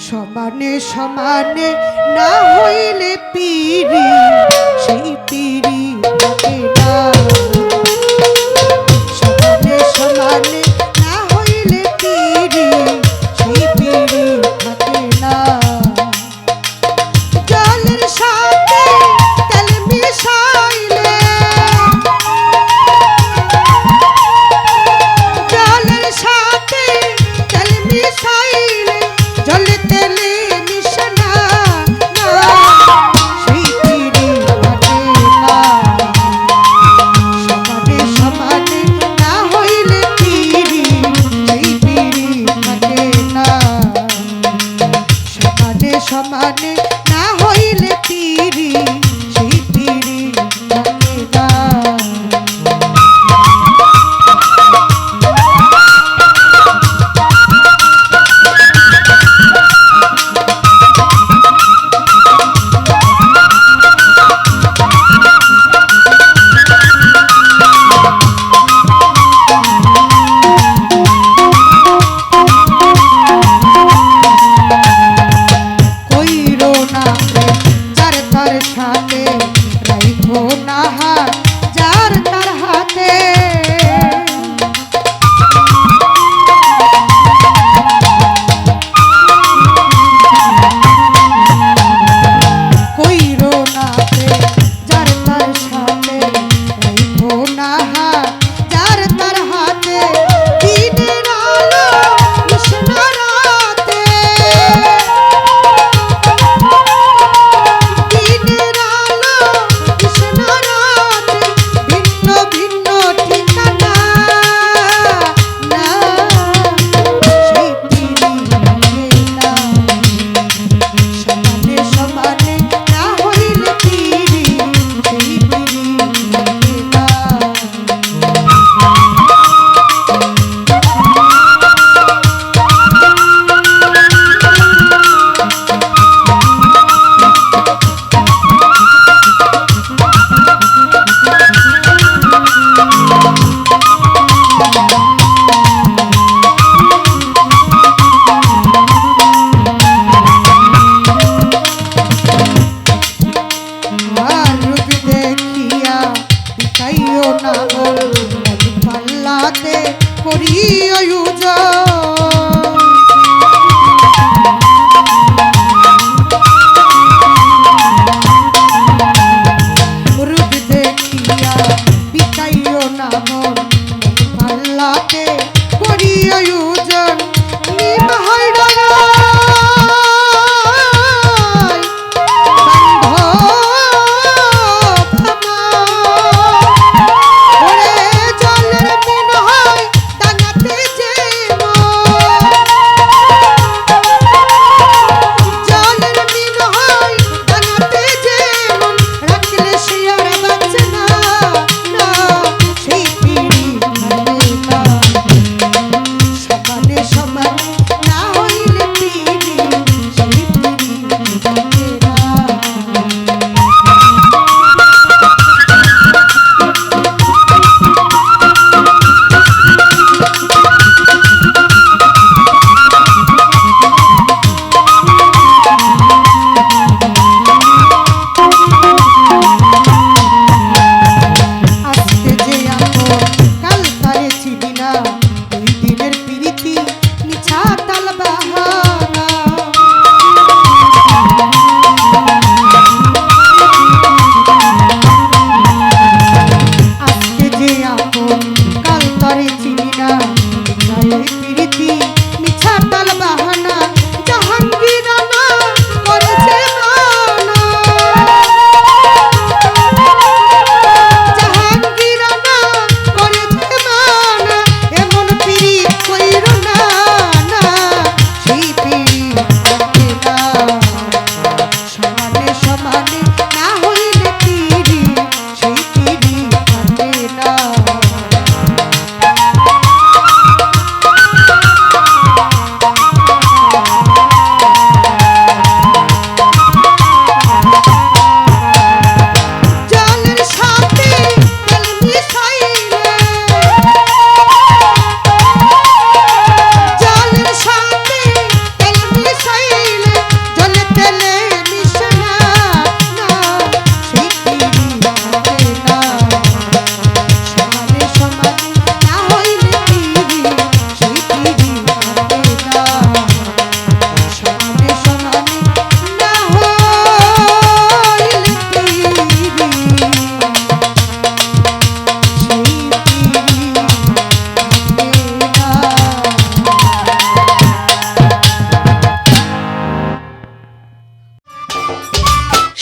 সমানে সমানে না হইলে পিরি সেই পিরি থাকে না। সমানে সমানে না হইলে পিরি সেই পিরি থাকে না। জলের সাথে তেল মিশাইলে, জলের সাথে তেল মিশাইলে জলে তেলে মিশে না, সেই পিরি থাকে না। সমানে সমানে না হইলে পিরি সেই পিরি থাকে না। সমানে সমানে না হইলে পিরি সেই পিরি থাকে না। কইরো না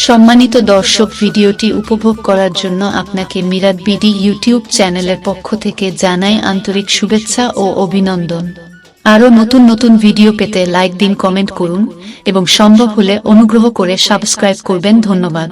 সম্মানিত দর্শক, ভিডিওটি উপভোগ করার জন্য আপনাকে মিরাত বিডি ইউটিউব চ্যানেলের পক্ষ থেকে জানাই আন্তরিক শুভেচ্ছা ও অভিনন্দন। আরও নতুন নতুন ভিডিও পেতে লাইক দিন, কমেন্ট করুন এবং সম্ভব হলে অনুগ্রহ করে সাবস্ক্রাইব করবেন। ধন্যবাদ।